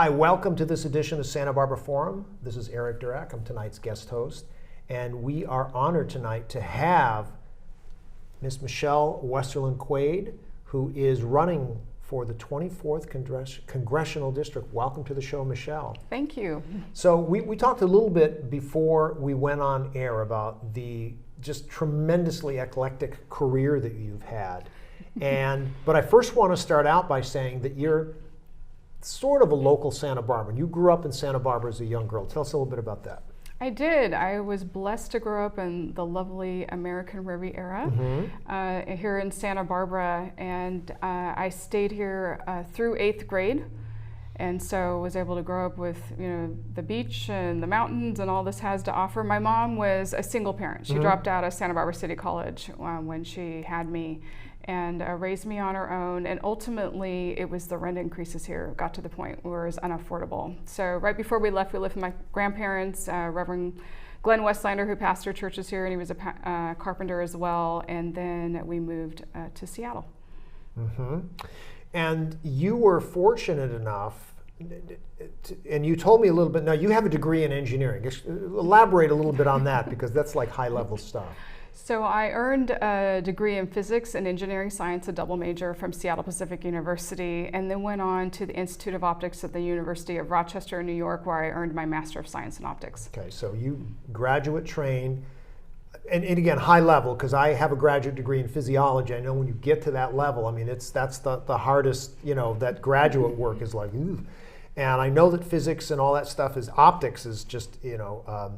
Hi, welcome to this edition of Santa Barbara Forum. This is Eric Durak. I'm tonight's guest host, and we are honored tonight to have Miss Michele Weslander Quaid, who is running for the 24th Congressional District. Welcome to the show, Michele. Thank you. So we talked a little bit before we went on air about the just tremendously eclectic career that you've had. But I first want to start out by saying that you're sort of a local Santa Barbara. You grew up in Santa Barbara as a young girl. Tell us a little bit about that. I did. I was blessed to grow up in the lovely American Riviera here in Santa Barbara, and I stayed here through 8th grade, and so was able to grow up with the beach and the mountains and all this has to offer. My mom was a single parent. She dropped out of Santa Barbara City College when she had me, and raised me on her own, and ultimately it was the rent increases here got to the point where it was unaffordable. So right before we left with my grandparents, Reverend Glenn Weslander, who pastored churches here, and he was a carpenter as well, and then we moved to Seattle. And you were fortunate enough, and you told me a little bit, now you have a degree in engineering. Elaborate a little bit on that, because that's like high level stuff. So I earned a degree in physics and engineering science, a double major from Seattle Pacific University, and then went on to the Institute of Optics at the University of Rochester, New York, where I earned my Master of Science in Optics. Okay, so you graduate trained, and again, high level, because I have a graduate degree in physiology. I know when you get to that level, I mean, that's the hardest, that graduate work is like, ooh. And I know that physics and all that stuff is optics is just so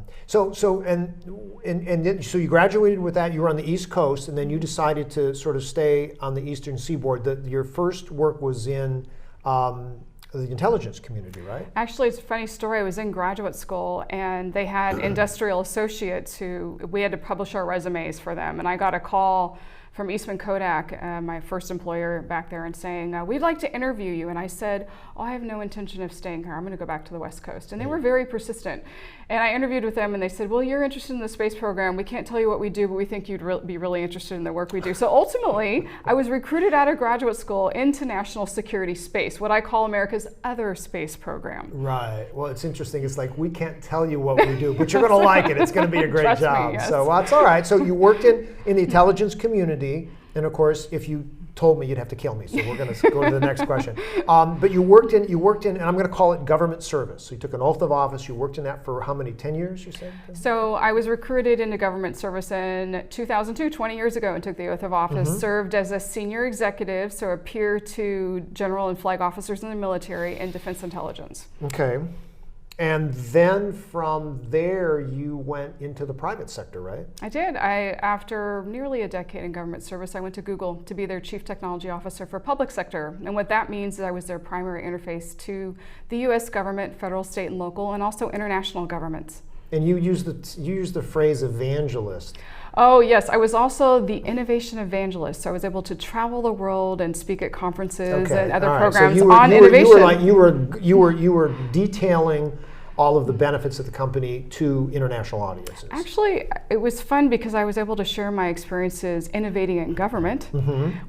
you graduated with that. You were on the East Coast, and then you decided to sort of stay on the Eastern Seaboard. Your first work was in the intelligence community, right? Actually, it's a funny story. I was in graduate school, and they had industrial associates who we had to publish our resumes for them, and I got a call from Eastman Kodak, my first employer back there, and saying, we'd like to interview you. And I said, I have no intention of staying here. I'm going to go back to the West Coast. And they were very persistent. And I interviewed with them, and they said, well, you're interested in the space program. We can't tell you what we do, but we think you'd be really interested in the work we do. So ultimately, I was recruited out of graduate school into national security space, what I call America's other space program. Right. Well, it's interesting. It's like, we can't tell you what we do, but you're going to like it. It's going to be a great Trust job. Me, yes. So that's all right. So you worked in the intelligence community. And of course, if you told me, you'd have to kill me. So we're going to go to the next question. But you worked in, and I'm going to call it government service. So you took an oath of office. You worked in that for how many, 10 years, you said? So I was recruited into government service in 2002, 20 years ago, and took the oath of office. Served as a senior executive, so a peer to general and flag officers in the military and defense intelligence. Okay. And then from there, you went into the private sector, right? I did. After nearly a decade in government service, I went to Google to be their chief technology officer for public sector. And what that means is I was their primary interface to the U.S. government, federal, state, and local, and also international governments. And you used the phrase evangelist. Oh yes, I was also the innovation evangelist. So I was able to travel the world and speak at conferences and other programs on innovation. You were detailing all of the benefits of the company to international audiences. Actually, it was fun because I was able to share my experiences innovating in government,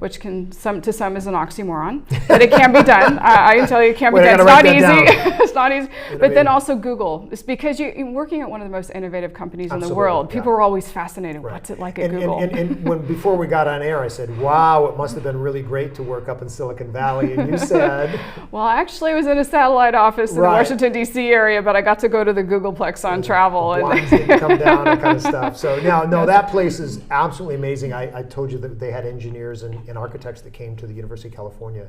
which to some is an oxymoron, but it can be done. I can tell you it can be done. It's not easy. It's not easy. But then also Google. It's because you're working at one of the most innovative companies in the world. People are always fascinated. Right. What's it like at Google? And before we got on air, I said, wow, it must have been really great to work up in Silicon Valley. And you said... Well, actually, I was in a satellite office in the Washington, D.C. area, but I got to go to the Googleplex on travel. Blinds didn't come down, that kind of stuff. So that place is absolutely amazing. I told you that they had engineers and architects that came to the University of California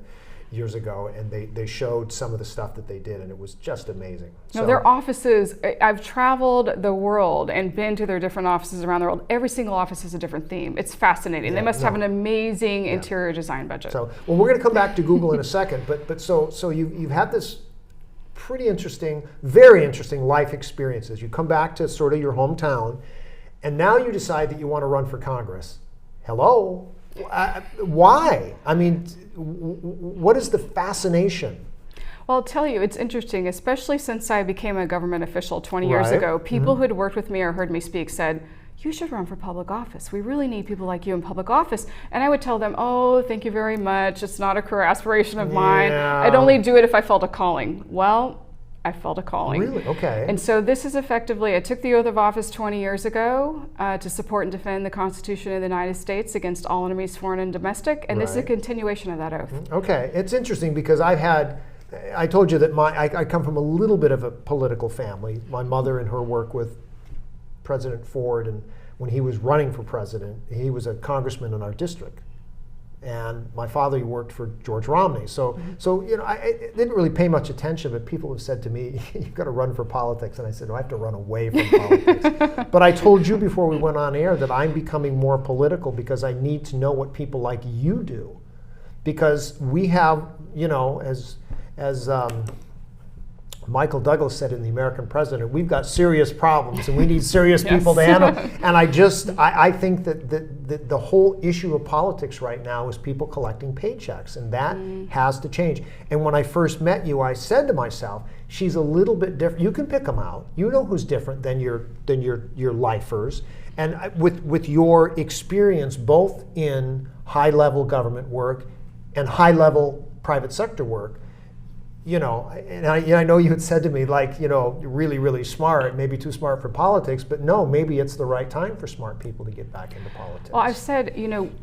years ago, and they showed some of the stuff that they did, and it was just amazing. No, their offices, I've traveled the world and been to their different offices around the world. Every single office has a different theme. It's fascinating. They must have an amazing interior design budget. So, well, we're going to come back to Google in a second, but so you've had this pretty interesting, very interesting life experiences. You come back to sort of your hometown, and now you decide that you want to run for Congress. Hello? Why? I mean, what is the fascination? Well, I'll tell you, it's interesting, especially since I became a government official 20 years ago. People who had worked with me or heard me speak said, you should run for public office. We really need people like you in public office. And I would tell them, oh, thank you very much. It's not a career aspiration of mine. I'd only do it if I felt a calling. Well, I felt a calling. Really? Okay. And so this is effectively, I took the oath of office 20 years ago to support and defend the Constitution of the United States against all enemies, foreign and domestic. And this is a continuation of that oath. Okay. It's interesting because I told you that I come from a little bit of a political family. My mother and her work with President Ford, and when he was running for president, he was a congressman in our district. And my father worked for George Romney. So I didn't really pay much attention, but people have said to me, you've got to run for politics. And I said, no, I have to run away from politics. But I told you before we went on air that I'm becoming more political because I need to know what people like you do. Because we have, as Michael Douglas said in The American President, we've got serious problems and we need serious people to handle. And I think that the whole issue of politics right now is people collecting paychecks, and that has to change. And when I first met you, I said to myself, she's a little bit different. You can pick them out. You know who's different than your lifers. And with your experience both in high-level government work and high-level private sector work, and I know you had said to me, really, really smart, maybe too smart for politics, but no, maybe it's the right time for smart people to get back into politics. Well, I've said,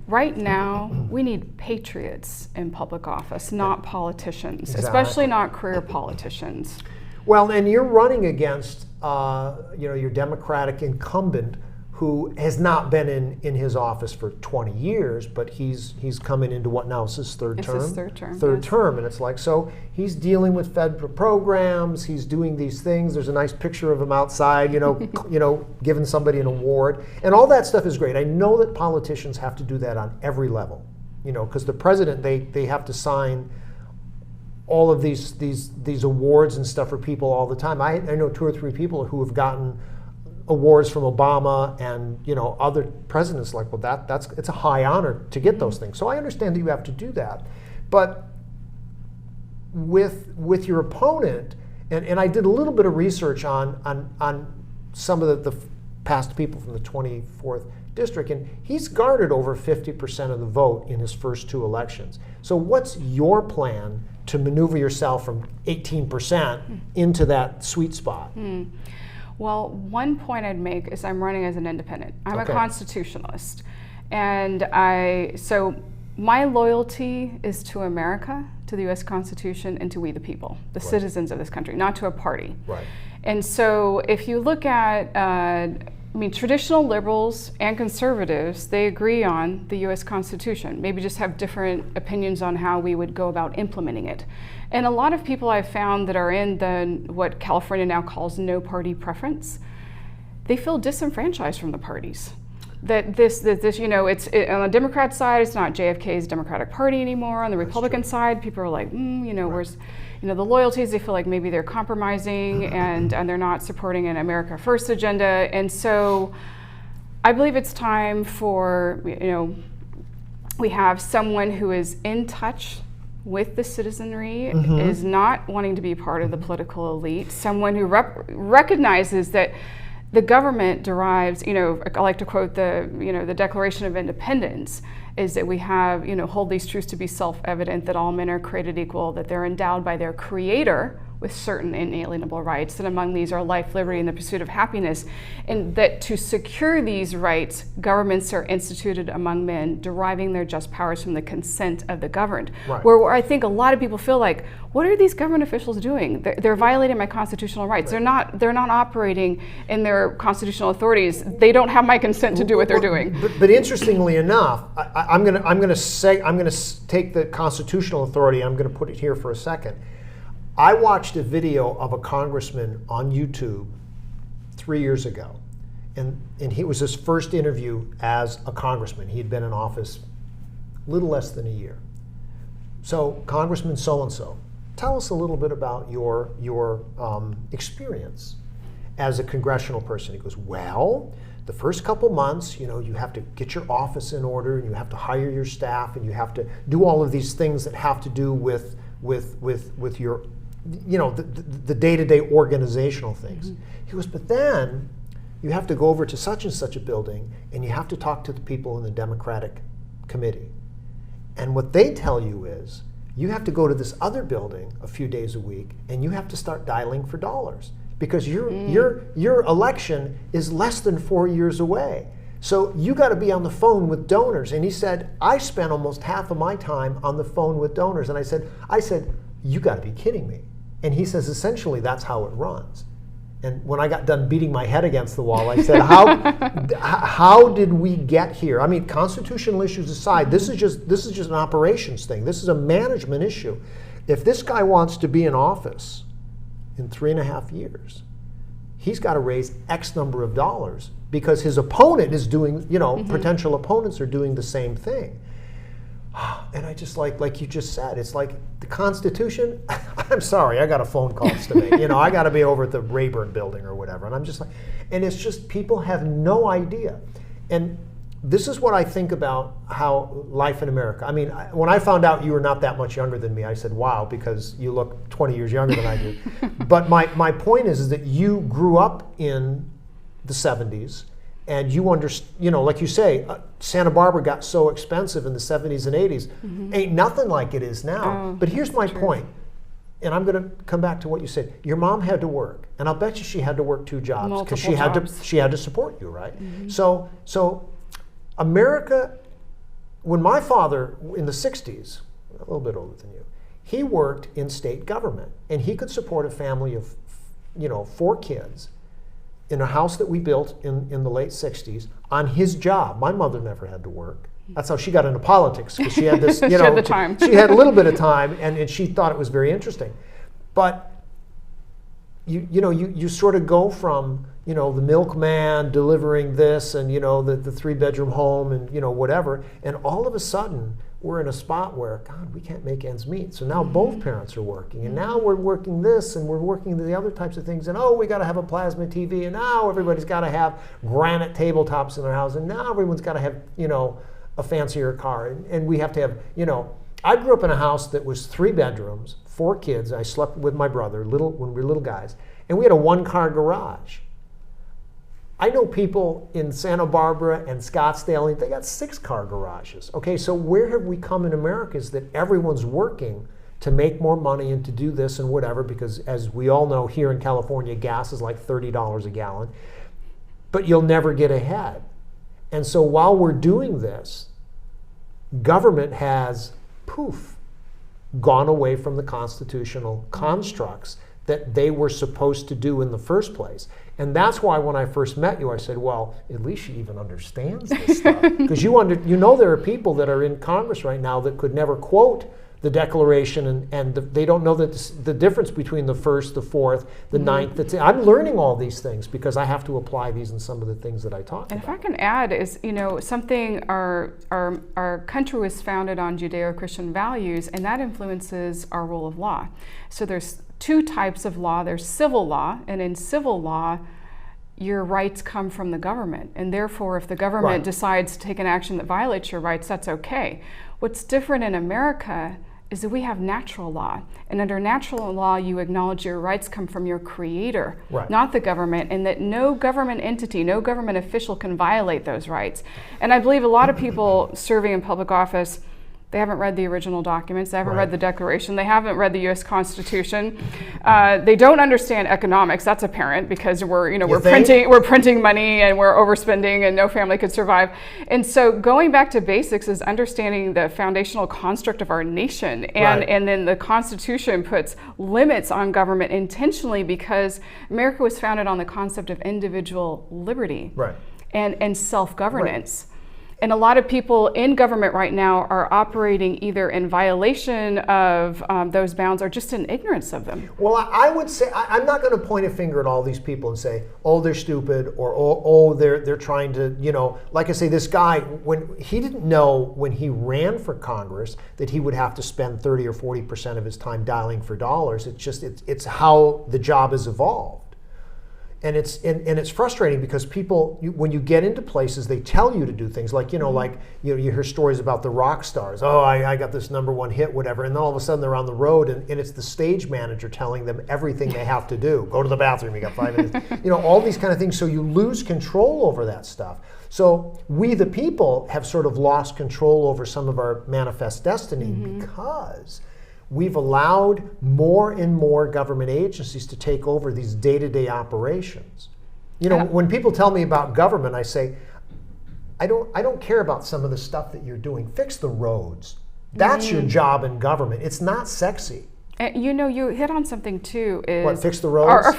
right now, we need patriots in public office, not politicians, especially not career politicians. Well, and you're running against, your Democratic incumbent who has not been in his office for 20 years, but he's coming into what now is his third term? It's his third term. Third term, and it's like, so he's dealing with federal programs, he's doing these things, there's a nice picture of him outside, giving somebody an award, and all that stuff is great. I know that politicians have to do that on every level, because the president, they have to sign all of these awards and stuff for people all the time. I know 2 or 3 people who have gotten awards from Obama and other presidents. Like, well, it's a high honor to get those things. So I understand that you have to do that, but with your opponent, and I did a little bit of research on some of the past people from the 24th district, and he's garnered over 50% of the vote in his first 2 elections. So what's your plan to maneuver yourself from 18% into that sweet spot? Well, one point I'd make is I'm running as an independent. I'm a constitutionalist. And so my loyalty is to America, to the U.S. Constitution, and to we the people, the citizens of this country, not to a party. Right. And so if you look at, traditional liberals and conservatives, they agree on the U.S. Constitution, maybe just have different opinions on how we would go about implementing it. And a lot of people I've found that are in what California now calls no party preference, they feel disenfranchised from the parties. That this it's on the Democrat side, it's not JFK's Democratic Party anymore. On the Republican side, people are like, where's, the loyalties, they feel like maybe they're compromising and they're not supporting an America First agenda. And so I believe it's time for, we have someone who is in touch with the citizenry, is not wanting to be part of the political elite, someone who recognizes that the government derives, I like to quote the Declaration of Independence, is that we have, hold these truths to be self-evident, that all men are created equal, that they're endowed by their creator with certain inalienable rights, and among these are life, liberty, and the pursuit of happiness, and that to secure these rights, governments are instituted among men, deriving their just powers from the consent of the governed. Right. Where I think a lot of people feel like, what are these government officials doing? They're violating my constitutional rights. Right. They're not operating in their constitutional authorities. They don't have my consent to do what they're doing. But interestingly enough, I'm going to take the constitutional authority and I'm going to put it here for a second. I watched a video of a congressman on YouTube 3 years ago, and it was his first interview as a congressman. He had been in office a little less than a year. So, Congressman so-and-so, tell us a little bit about your experience as a congressional person. He goes, well, the first couple months, you have to get your office in order, and you have to hire your staff, and you have to do all of these things that have to do with your, the day-to-day organizational things. He goes, but then, you have to go over to such and such a building and you have to talk to the people in the Democratic committee. And what they tell you is, you have to go to this other building a few days a week and you have to start dialing for dollars because your election is less than 4 years away. So you got to be on the phone with donors. And he said, I spent almost half of my time on the phone with donors. And I said, you got to be kidding me. And he says, essentially, that's how it runs. And when I got done beating my head against the wall, I said, how did we get here? I mean, constitutional issues aside, this is just an operations thing. This is a management issue. If this guy wants to be in office in 3.5 years, he's got to raise X number of dollars because his opponent is doing, potential opponents are doing the same thing. And I just like you just said, it's like the Constitution. I'm sorry, I got a phone calls to make. I got to be over at the Rayburn building or whatever. And I'm just like, and it's just people have no idea. And this is what I think about how life in America. I mean, when I found out you were not that much younger than me, I said, wow, because you look 20 years younger than I do. But my point is that you grew up in the 70s. And you understand, like you say, Santa Barbara got so expensive in the 70s and 80s. Ain't nothing like it is now. But here's my point, and I'm going to come back to what you said. Your mom had to work, and I'll bet you she had to work 2 jobs because she had to support you, right? So America, when my father in the 60s, a little bit older than you, he worked in state government, and he could support a family of 4 kids in a house that we built in the late 60s on his job. My mother never had to work. That's how she got into politics, because she had this, she had the time. She had a little bit of time, and she thought it was very interesting. But you sort of go from the milkman delivering this and the 3-bedroom home and whatever, and all of a sudden we're in a spot where, God, we can't make ends meet. So now both parents are working, and now we're working this, and we're working the other types of things, and we got to have a plasma TV, and now everybody's got to have granite tabletops in their house, and now everyone's got to have, a fancier car, and we have to have, I grew up in a house that was 3 bedrooms, 4 kids. I slept with my brother, when we were little guys, and we had a 1-car garage. I know people in Santa Barbara and Scottsdale, they got 6-car garages. Okay, so where have we come in America is that everyone's working to make more money and to do this and whatever, because as we all know, here in California, gas is like $30 a gallon, but you'll never get ahead. And so while we're doing this, government has, gone away from the constitutional constructs that they were supposed to do in the first place. And that's why when I first met you, I said, well, at least she even understands this stuff. Because there are people that are in Congress right now that could never quote the Declaration, and they don't know that the difference between the first, the fourth, the ninth. I'm learning all these things because I have to apply these in some of the things that I talk about. And if I can add is, something our country was founded on Judeo-Christian values, and that influences our rule of law. So there's 2 types of law. There's civil law, and in civil law, your rights come from the government, and therefore if the government decides to take an action that violates your rights, that's okay. What's different in America is that we have natural law, and under natural law you acknowledge your rights come from your creator, not the government, and that no government entity, no government official can violate those rights. And I believe a lot of people serving in public office, they haven't read the original documents, they haven't read the Declaration, they haven't read the U.S. Constitution. They don't understand economics. That's apparent because we're printing money and we're overspending and no family could survive. And so going back to basics is understanding the foundational construct of our nation. And then the Constitution puts limits on government intentionally because America was founded on the concept of individual liberty and self-governance. And a lot of people in government right now are operating either in violation of those bounds or just in ignorance of them. Well, I would say, I'm not going to point a finger at all these people and say, oh, they're stupid, or they're trying to, like I say, this guy, when he didn't know when he ran for Congress that he would have to spend 30 or 40% of his time dialing for dollars. It's how the job has evolved. And it's frustrating because people, when you get into places, they tell you to do things like, you hear stories about the rock stars. Oh, I got this #1 hit, whatever. And then all of a sudden they're on the road and it's the stage manager telling them everything they have to do. Go to the bathroom, you got 5 minutes. All these kind of things. So you lose control over that stuff. So we, the people, have sort of lost control over some of our manifest destiny because we've allowed more and more government agencies to take over these day-to-day operations. When people tell me about government, I say, I don't care about some of the stuff that you're doing. Fix the roads. That's your job in government. It's not sexy. And you hit on something too. Is what, fix the roads?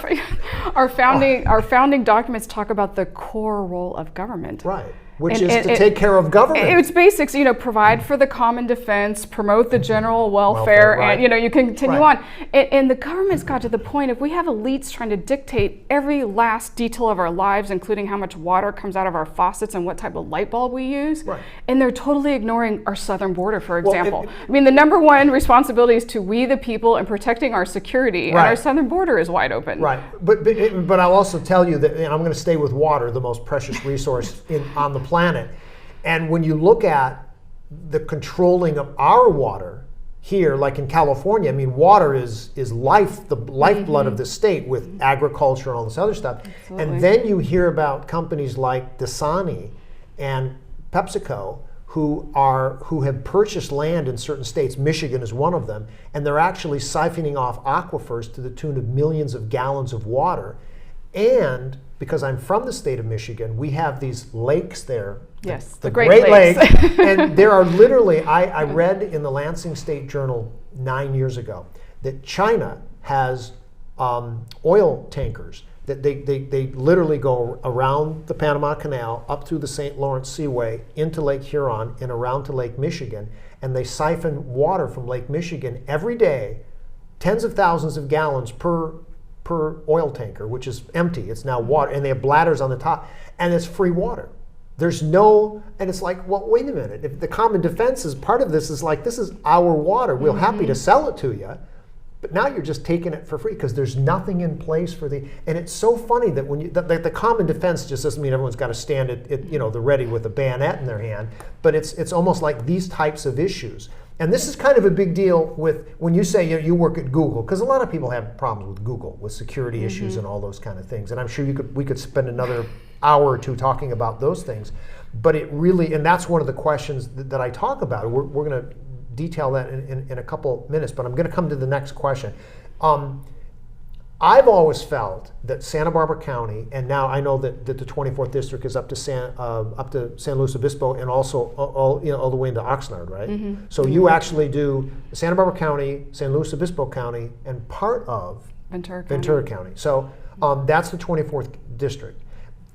Our founding documents talk about the core role of government. Right. Which is to take care of government. It's basics, provide for the common defense, promote the general welfare, right. and you can continue on. And the government's got to the point, if we have elites trying to dictate every last detail of our lives, including how much water comes out of our faucets and what type of light bulb we use, and they're totally ignoring our southern border, for example. The #1 responsibility is to we the people and protecting our security, and our southern border is wide open. Right, but I'll also tell you that I'm going to stay with water, the most precious resource on the planet. And when you look at the controlling of our water here, like in California, water is life, the lifeblood of the state with agriculture and all this other stuff. Absolutely. And then you hear about companies like Dasani and PepsiCo who have purchased land in certain states. Michigan is one of them, and they're actually siphoning off aquifers to the tune of millions of gallons of water. And because I'm from the state of Michigan, we have these lakes there. Yes, the Great Lakes. And there are literally, I read in the Lansing State Journal 9 years ago that China has oil tankers that they literally go around the Panama Canal, up through the St. Lawrence Seaway, into Lake Huron, and around to Lake Michigan, and they siphon water from Lake Michigan every day, tens of thousands of gallons per oil tanker, which is empty. It's now water, and they have bladders on the top, and it's free water. There's no, and it's like, well, wait a minute. If the common defense is part of this, is like, this is our water. We're happy to sell it to you, but now you're just taking it for free because there's nothing in place for the. And it's so funny that when the common defense just doesn't mean everyone's got to stand at the ready with a bayonet in their hand, but it's almost like these types of issues. And this is kind of a big deal with when you say you work at Google, because a lot of people have problems with Google, with security issues and all those kind of things. And I'm sure we could spend another hour or two talking about those things. But it really, and that's one of the questions that I talk about. We're going to detail that in a couple minutes, but I'm going to come to the next question. I've always felt that Santa Barbara County, and now I know that the 24th district is up to San Luis Obispo, and also all the way into Oxnard, right? So you actually do Santa Barbara County, San Luis Obispo County, and part of Ventura County. So that's the 24th district,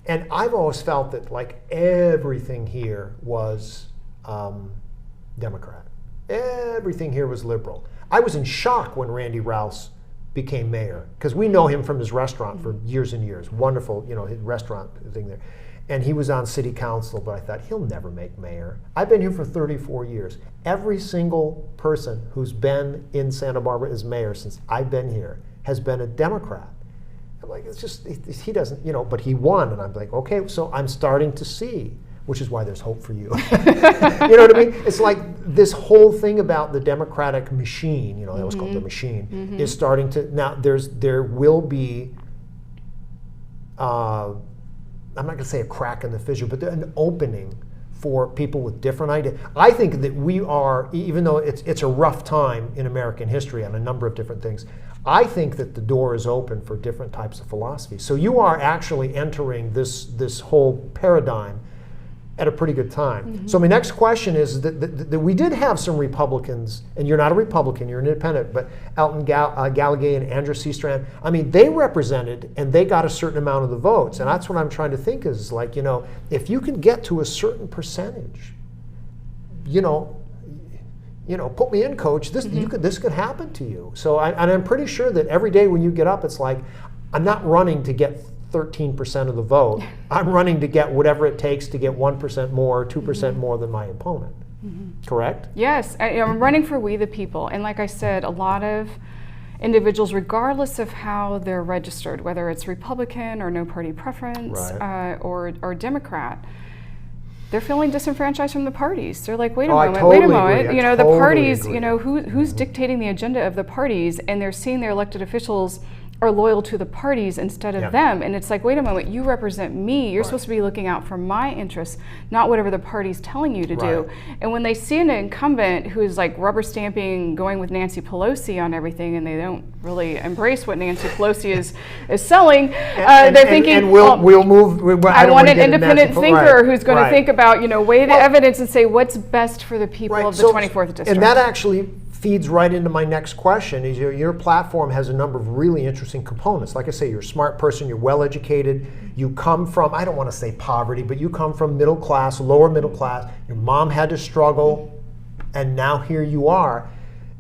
and I've always felt that like everything here was Democrat, everything here was liberal. I was in shock when Randy Rouse became mayor, because we know him from his restaurant for years and years. Wonderful, his restaurant thing there. And he was on city council, but I thought, he'll never make mayor. I've been here for 34 years. Every single person who's been in Santa Barbara as mayor since I've been here has been a Democrat. I'm like, it's just, he doesn't, but he won. And I'm like, okay, so I'm starting to see, which is why there's hope for you. You know what I mean? It's like this whole thing about the Democratic machine, that was called the machine, is starting to, now there will be, I'm not going to say a crack in the fissure, but an opening for people with different ideas. I think that we are, even though it's a rough time in American history on a number of different things, I think that the door is open for different types of philosophy. So you are actually entering this whole paradigm at a pretty good time. So my next question is that we did have some Republicans, and you're not a Republican, you're an independent, but Alton Gallagher and Andrew Seastrand, they represented and they got a certain amount of the votes. And that's what I'm trying to think is like, if you can get to a certain percentage, put me in, coach, this could happen to you. So I'm pretty sure that every day when you get up, it's like, I'm not running to get 13% of the vote. I'm running to get whatever it takes to get 1% more, 2% more than my opponent. Correct? Yes, I'm running for we the people. And like I said, a lot of individuals, regardless of how they're registered, whether it's Republican or no party preference, Right. or Democrat. They're feeling disenfranchised from the parties. They're like, wait a Oh, I moment, totally wait a moment. agree. I You know, the totally parties, agree. you know, who's dictating the agenda of the parties, and they're seeing their elected officials are loyal to the parties instead of Yeah. them. And it's like, wait a moment, you represent me. You're Right. supposed to be looking out for my interests, not whatever the party's telling you to do. Right. And when they see an incumbent who's like rubber stamping, going with Nancy Pelosi on everything, and they don't really embrace what Nancy Pelosi is selling, they're thinking, and we'll move. I don't want wanna an get into independent Nancy, thinker right, who's going to right. think about, weigh the evidence and say what's best for the people Right, of the so- 24th district. And that actually feeds right into my next question. Is your platform has a number of really interesting components. Like I say, you're a smart person, you're well educated, you come from, I don't want to say poverty, but you come from middle class, lower middle class. Your mom had to struggle, and now here you are.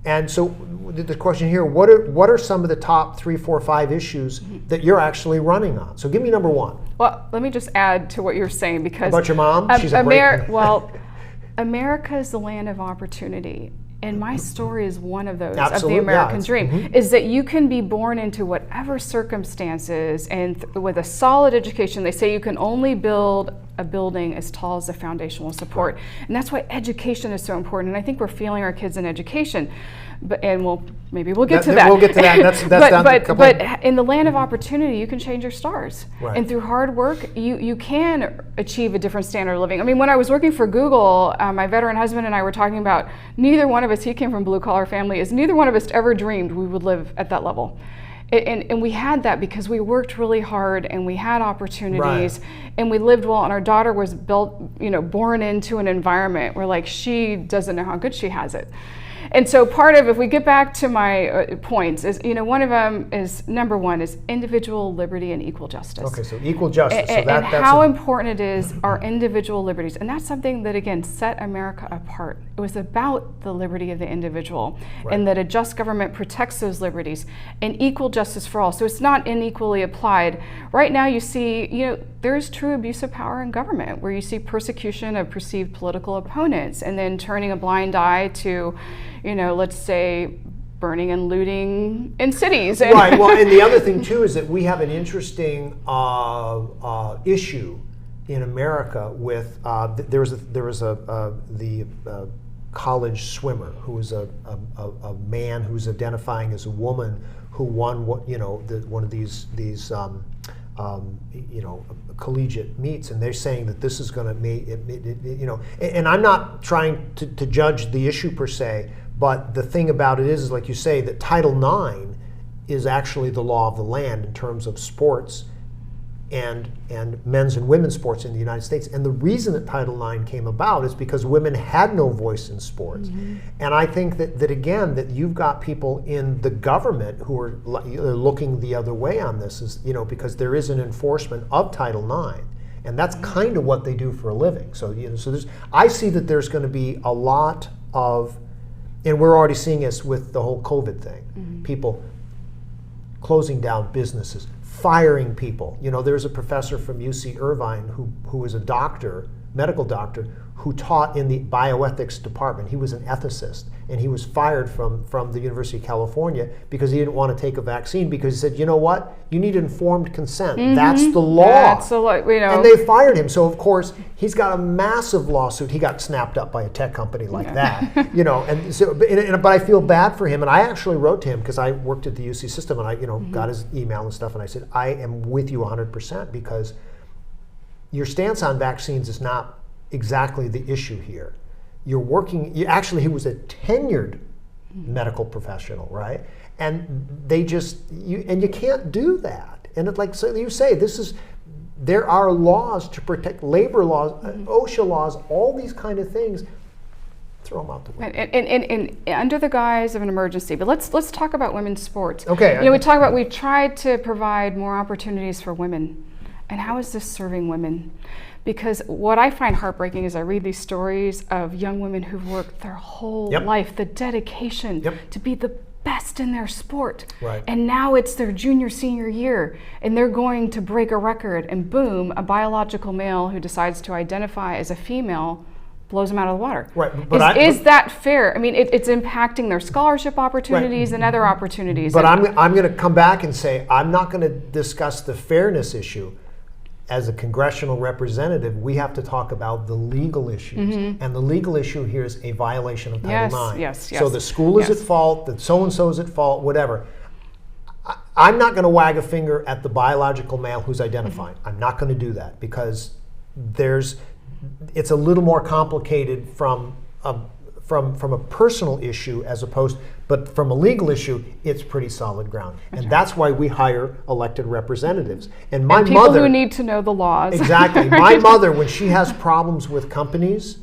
And so the question here, what are some of the top 3, 4, 5 issues that you're actually running on? So give me number one. Well, let me just add to what you're saying, because About your mom? She's a great... well, America is the land of opportunity. And my story is one of those, Absolutely, of the American yeah, dream, is that you can be born into whatever circumstances, and with a solid education. They say you can only build a building as tall as the foundation will support. And that's why education is so important. And I think we're failing our kids in education. And maybe we'll get to that. We'll get to that. That's but in the land of opportunity, you can change your stars. Right. And through hard work, you can achieve a different standard of living. I mean, when I was working for Google, my veteran husband and I were talking about neither one of us, he came from a blue-collar family, neither one of us ever dreamed we would live at that level. And we had that because we worked really hard and we had opportunities, right. and we lived well, and our daughter was born into an environment where like she doesn't know how good she has it. And so part of, if we get back to my points, is, one of them is, number one is individual liberty and equal justice. Okay, so equal justice. And how important it is, our individual liberties. And that's something that, again, set America apart. It was about the liberty of the individual, right. and that a just government protects those liberties, and equal justice for all. So it's not unequally applied. Right now you see, there is true abuse of power in government, where you see persecution of perceived political opponents, and then turning a blind eye to, let's say, burning and looting in cities. Right. Well, and the other thing too is that we have an interesting issue in America with there was the college swimmer who was a man who's identifying as a woman who won one of these collegiate meets, and they're saying that this is going to make and I'm not trying to judge the issue per se, but the thing about it is like you say, that Title IX is actually the law of the land in terms of sports and men's and women's sports in the United States. And the reason that Title IX came about is because women had no voice in sports. Mm-hmm. And I think that again, that you've got people in the government who are looking the other way on this, is because there is an enforcement of Title IX. And that's kind of what they do for a living. So I see that there's going to be a lot of, and we're already seeing this with the whole COVID thing, mm-hmm. people closing down businesses, firing people. There's a professor from UC Irvine who was a doctor, medical doctor, who taught in the bioethics department. He was an ethicist, and he was fired from the University of California because he didn't want to take a vaccine, because he said, you know what? You need informed consent. Mm-hmm. That's the law. That's the law. And they fired him. So of course he's got a massive lawsuit. He got snapped up by a tech company like that. And so, but I feel bad for him. And I actually wrote to him because I worked at the UC system, and I mm-hmm. got his email and stuff, and I said, I am with you 100% because your stance on vaccines is not exactly the issue here. He was a tenured medical professional, right? And they you can't do that. And it's like, so you say, there are laws to protect, labor laws, OSHA laws, all these kind of things. Throw them out the window. And under the guise of an emergency. But let's talk about women's sports. Okay. We've tried to provide more opportunities for women. And how is this serving women? Because what I find heartbreaking is I read these stories of young women who've worked their whole yep. life, the dedication yep. to be the best in their sport. Right. And now it's their junior, senior year, and they're going to break a record, and boom, a biological male who decides to identify as a female blows them out of the water. Right, but is that fair? I mean, it's impacting their scholarship opportunities and other opportunities. But I'm going to come back and say I'm not going to discuss the fairness issue. As a congressional representative, we have to talk about the legal issues. And the legal issue here is a violation of Title IX. Yes. So the school is at fault, that so-and-so is at fault, whatever. I'm not going to wag a finger at the biological male who's identifying. I'm not going to do that because it's a little more complicated from a personal issue as opposed, but from a legal issue, it's pretty solid ground. And that's why we hire elected representatives. And my people mother, who need to know the laws. Exactly. My mother, when she has problems with companies,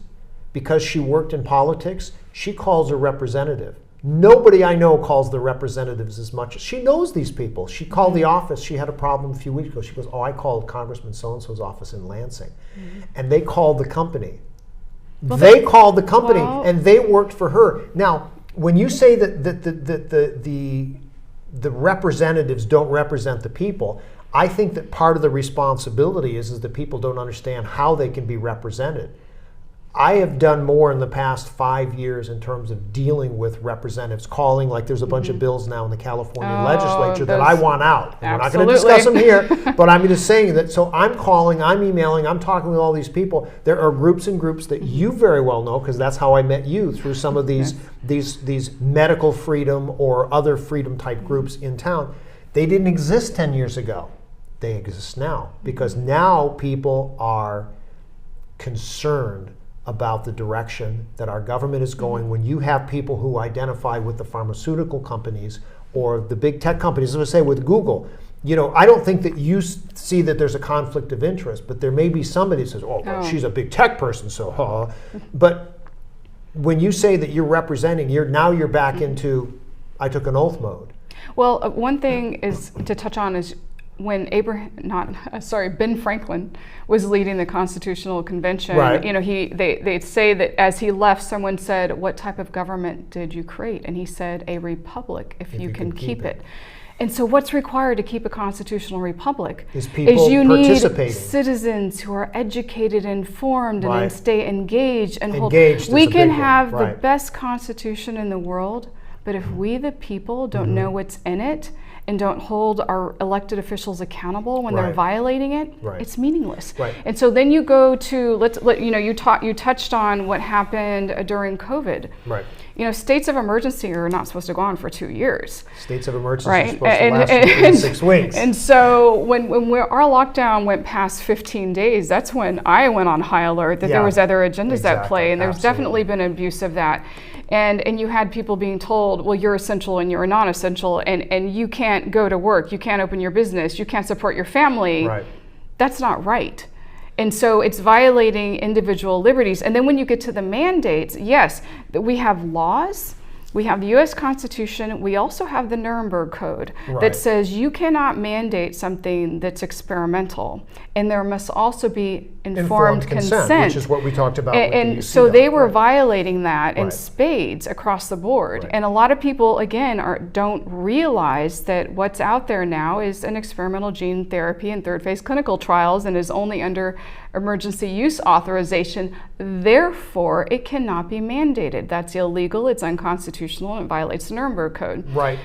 because she worked in politics, she calls a representative. Nobody I know calls the representatives as much as she knows these people. She called the office. She had a problem a few weeks ago. She goes, I called Congressman so-and-so's office in Lansing. And they called the company. They called the company and they worked for her. Now, when you say that the representatives don't represent the people, I think that part of the responsibility is that people don't understand how they can be represented. I have done more in the past 5 years in terms of dealing with representatives, calling, like there's a bunch of bills now in the California legislature that I want out. And we're not going to discuss them here, but I'm just saying that, so I'm calling, I'm emailing, I'm talking with all these people. There are groups and groups that you very well know, because that's how I met you, through some of these medical freedom or other freedom type groups in town. They didn't exist 10 years ago. They exist now, because now people are concerned about the direction that our government is going. When you have people who identify with the pharmaceutical companies or the big tech companies, as I say with Google, I don't think that you see that there's a conflict of interest, but there may be somebody who says, well, she's a big tech person, so But when you say that you're representing, you're back into I took an oath mode. Well, one thing is to touch on is when Ben Franklin was leading the Constitutional Convention, right. They'd say that as he left, someone said, "What type of government did you create?" And he said, "A republic, if you can keep it." And so what's required to keep a constitutional republic is you need citizens who are educated, informed, and then stay engaged and We can have the best constitution in the world, but if we, the people, don't know what's in it, and don't hold our elected officials accountable when they're violating it, it's meaningless. Right. And so then you go to you touched on what happened during COVID. Right. States of emergency are not supposed to go on for 2 years. States of emergency are supposed to last 6 weeks. And so when our lockdown went past 15 days, that's when I went on high alert that there was other agendas at play, and there's definitely been abuse of that. And you had people being told, well, you're essential and you're non-essential, and you can't go to work, you can't open your business, you can't support your family. Right. That's not right. And so it's violating individual liberties. And then when you get to the mandates, yes, we have laws, we have the U.S. Constitution, we also have the Nuremberg Code that says you cannot mandate something that's experimental. And there must also be informed consent. Which is what we talked about. And so they were violating that in spades across the board. And a lot of people, again, don't realize that what's out there now is an experimental gene therapy in third phase clinical trials and is only under emergency use authorization. Therefore, it cannot be mandated. That's illegal, it's unconstitutional, and it violates the Nuremberg Code. Right.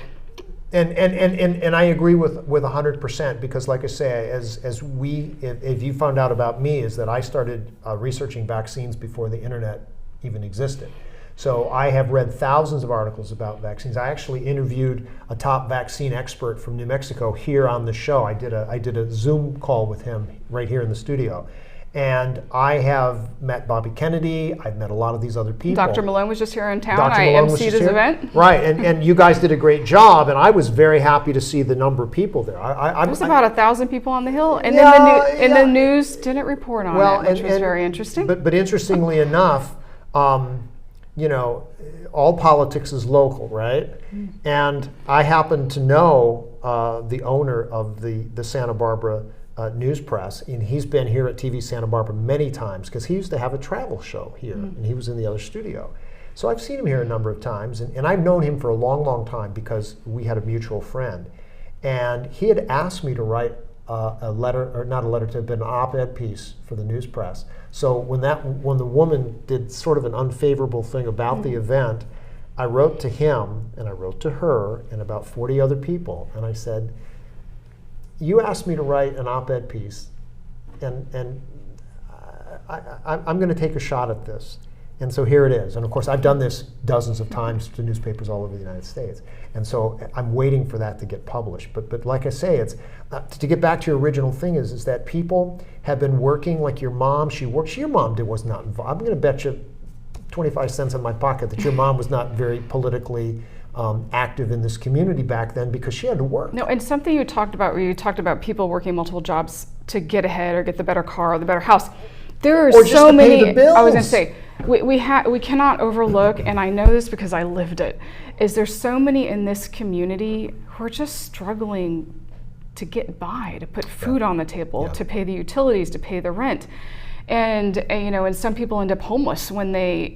And I agree with 100%, because like I say, if you found out about me, is that I started researching vaccines before the internet even existed. So I have read thousands of articles about vaccines. I actually interviewed a top vaccine expert from New Mexico here on the show. I did a Zoom call with him right here in the studio. And I have met Bobby Kennedy. I've met a lot of these other people. Dr. Malone was just here in town. I emceed his event. Right, and you guys did a great job, and I was very happy to see the number of people there. There was about 1,000 people on the Hill, and then the news didn't report on it, which was very interesting. But interestingly enough, all politics is local, right? And I happen to know the owner of the Santa Barbara news press, and he's been here at TV Santa Barbara many times, because he used to have a travel show here, and he was in the other studio. So I've seen him here a number of times, and I've known him for a long, long time because we had a mutual friend. And he had asked me to write a letter, or not a letter to, but an op-ed piece for the news press. So when the woman did sort of an unfavorable thing about the event, I wrote to him and I wrote to her and about 40 other people, and I said, you asked me to write an op-ed piece, and I'm going to take a shot at this. And so here it is. And of course, I've done this dozens of times to newspapers all over the United States. And so I'm waiting for that to get published. But like I say, it's to get back to your original thing is that people have been working like your mom. Your mom was not involved. I'm going to bet you 25 cents in my pocket that your mom was not very politically active in this community back then because she had to work. No, and something you talked about, where you talked about people working multiple jobs to get ahead or get the better car or the better house. There are so many. I was going to say, we cannot overlook, and I know this because I lived it, is there's so many in this community who are just struggling to get by, to put food on the table, to pay the utilities, to pay the rent. And and some people end up homeless when they,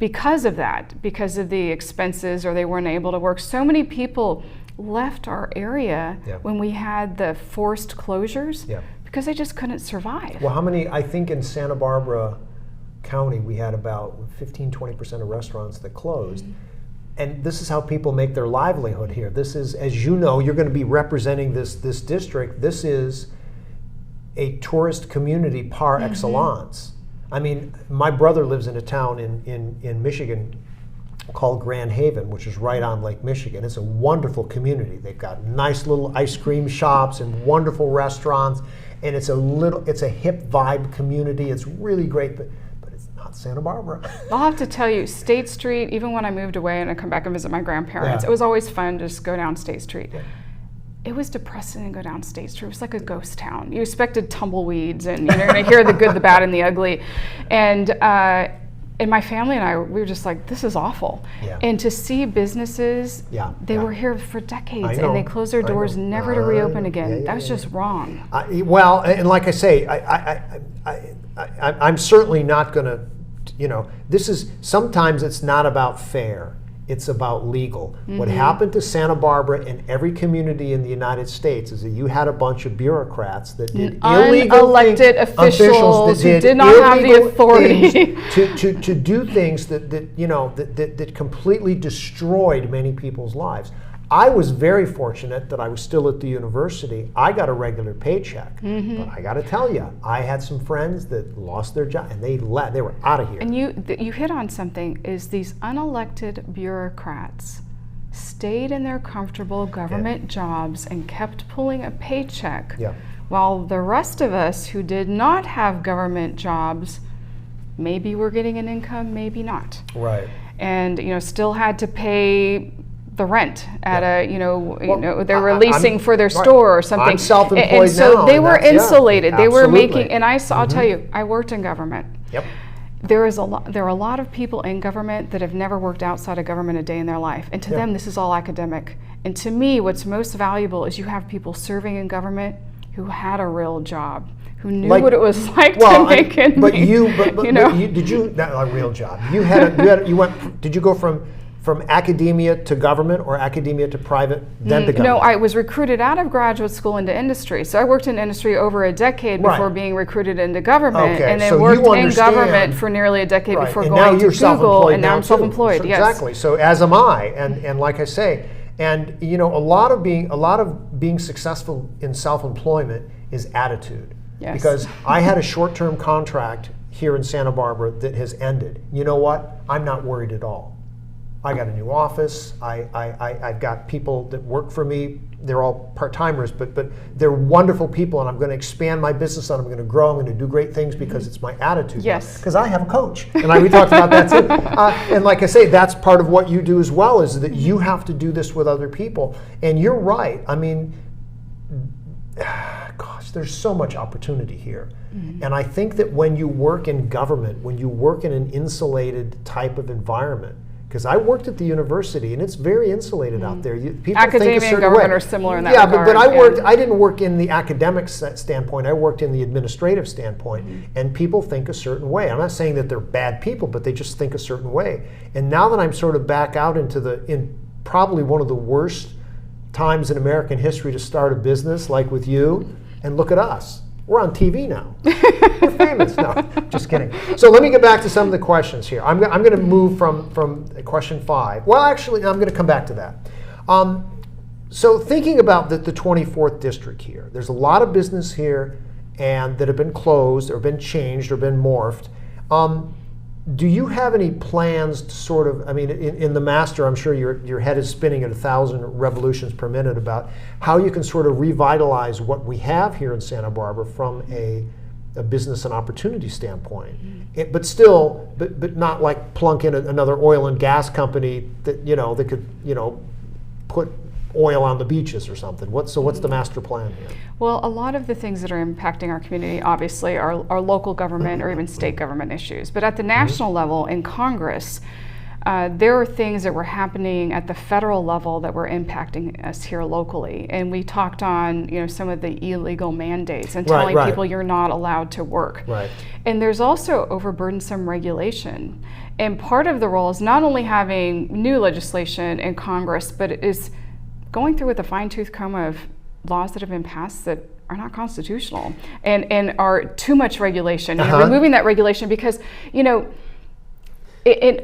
because of that, because of the expenses, or they weren't able to work. So many people left our area when we had the forced closures because they just couldn't survive. Well, I think in Santa Barbara County, we had about 15-20% of restaurants that closed. And this is how people make their livelihood here. This is, as you know, you're going to be representing this district. This is a tourist community par excellence. I mean, my brother lives in a town in Michigan called Grand Haven, which is right on Lake Michigan. It's a wonderful community. They've got nice little ice cream shops and wonderful restaurants, and it's a hip vibe community. It's really great, but it's not Santa Barbara. I'll have to tell you, State Street, even when I moved away and I come back and visit my grandparents, it was always fun to just go down State Street. It was depressing to go down State Street. It was like a ghost town. You expected tumbleweeds and you're going to hear the good, the bad, and the ugly. And my family and I, we were just like, this is awful. And to see businesses, they were here for decades and they closed their doors never to reopen again. That was just wrong. Well, and like I say, I'm certainly not going to, sometimes it's not about fair. It's about legal. What happened to Santa Barbara and every community in the United States is that you had a bunch of bureaucrats that did illegal unelected officials who did not have the authority to do things that completely destroyed many people's lives. I was very fortunate that I was still at the university. I got a regular paycheck, but I got to tell you, I had some friends that lost their job and they were out of here. And you hit on something, is these unelected bureaucrats stayed in their comfortable government jobs and kept pulling a paycheck, while the rest of us who did not have government jobs, maybe were getting an income, maybe not. Right. And still had to pay the rent at they're releasing for their store or something. I'm self-employed and so now, they were insulated. They were making, and I'll tell you, I worked in government. There are a lot of people in government that have never worked outside of government a day in their life, and to them this is all academic. And to me, what's most valuable is you have people serving in government who had a real job, who knew what it was like to make it. But did you not a real job? Did you go from academia to government or academia to private, then to government? No, I was recruited out of graduate school into industry. So I worked in industry over a decade before being recruited into government, and then worked in government for nearly a decade before going to Google, and now I'm self-employed. So exactly. So as am I, and like I say, and a lot of being successful in self-employment is attitude. Because I had a short-term contract here in Santa Barbara that has ended. You know what? I'm not worried at all. I got a new office. I've got people that work for me. They're all part-timers, but they're wonderful people, and I'm going to expand my business, and I'm going to grow. I'm going to do great things because it's my attitude. Because I have a coach, and we talked about that too. And like I say, that's part of what you do as well, is that you have to do this with other people. And you're right. I mean, gosh, there's so much opportunity here. And I think that when you work in government, when you work in an insulated type of environment, because I worked at the university and it's very insulated out there. People Academia think a certain and government way. are similar in that regard. But I didn't work in the academic standpoint. I worked in the administrative standpoint, and people think a certain way. I'm not saying that they're bad people, but they just think a certain way. And now that I'm sort of back out in probably one of the worst times in American history to start a business, like with you, And look at us. We're on TV now. We're famous. No, just kidding. So let me get back to some of the questions here. I'm going to move from question 5. Well, actually, I'm going to come back to that. So thinking about the 24th district here, there's a lot of business here and that have been closed or been changed or been morphed. Do you have any plans to sort of, I mean, in the master, I'm sure your head is spinning at 1,000 revolutions per minute about how you can sort of revitalize what we have here in Santa Barbara from a business and opportunity standpoint, but still, but not like plunk in another oil and gas company that that could put oil on the beaches or something. What's the master plan here? Well, a lot of the things that are impacting our community obviously are local government or even state government issues. But at the national level in Congress, there are things that were happening at the federal level that were impacting us here locally. And we talked on some of the illegal mandates and telling people you're not allowed to work. Right. And there's also overburdensome regulation. And part of the role is not only having new legislation in Congress, but it is going through with a fine-tooth comb of laws that have been passed that are not constitutional and are too much regulation. Removing that regulation because, in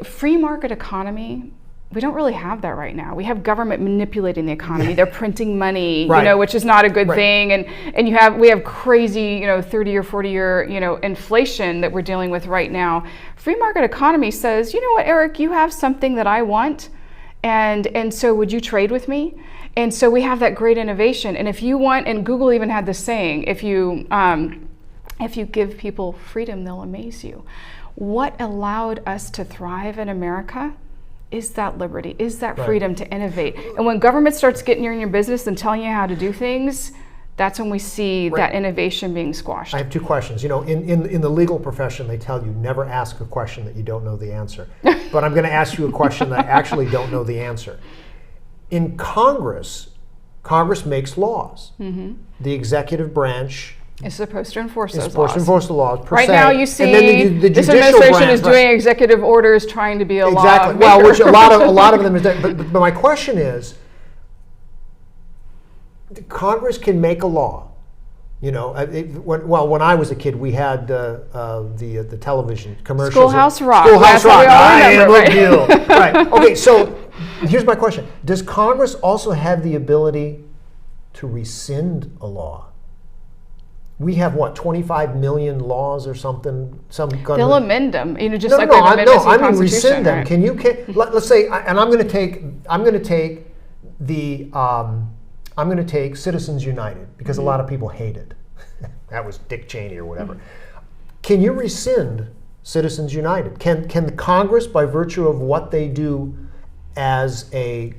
free market economy, we don't really have that right now. We have government manipulating the economy. They're printing money, which is not a good thing. And we have crazy, 30 or 40 year, inflation that we're dealing with right now. Free market economy says, you know what, Eric, you have something that I want, and so would you trade with me? And so we have that great innovation. And if you want, and Google even had this saying, if you give people freedom, they'll amaze you. What allowed us to thrive in America is that liberty, is that freedom to innovate. And when government starts getting in your business and telling you how to do things, that's when we see that innovation being squashed. I have 2 questions. In the legal profession, they tell you never ask a question that you don't know the answer. But I'm going to ask you a question that I actually don't know the answer. In Congress makes laws. The executive branch is supposed to enforce those laws. Is supposed to enforce the laws per se. Right now, you see the this administration is doing executive orders trying to be a law. Exactly. Well, which a lot of them is done. But my question is, Congress can make a law. When I was a kid, we had the television commercials. Schoolhouse Rock. Schoolhouse Rock. Right. Right. Okay. So here's my question: does Congress also have the ability to rescind a law? We have 25 million laws or something. They'll amend them. I mean rescind them. Right? Let's say, and I'm going to take Citizens United because a lot of people hate it. That was Dick Cheney or whatever. Can you rescind Citizens United? Can the Congress, by virtue of what they do as a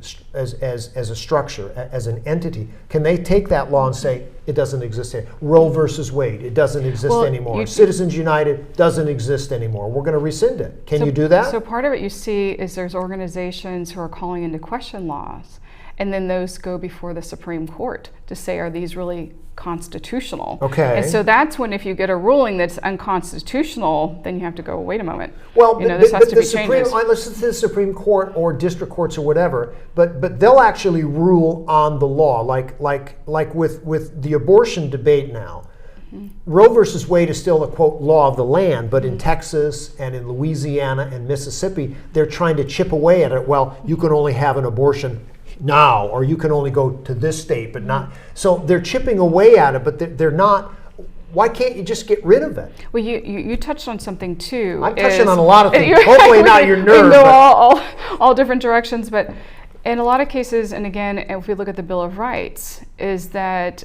structure, as an entity, can they take that law and say it doesn't exist anymore? Roe versus Wade, it doesn't exist anymore. Citizens United doesn't exist anymore. We're going to rescind it. Can you do that? So part of it you see is there's organizations who are calling into question laws. And then those go before the Supreme Court to say, are these really constitutional? Okay. And so that's when, if you get a ruling that's unconstitutional, then you have to go, wait a moment. Well, this has to be changes. Let's say the Supreme Court or district courts or whatever, but they'll actually rule on the law, like with the abortion debate now. Roe versus Wade is still a, quote, law of the land, but in Texas and in Louisiana and Mississippi, they're trying to chip away at it. Well, you can only have an abortion now, or you can only go to this state, but not. So they're chipping away at it, but they're not. Why can't you just get rid of it? Well, you touched on something too. I'm touching on a lot of things. Hopefully not your nerves. We go all different directions, but in a lot of cases, and again, if we look at the Bill of Rights, is that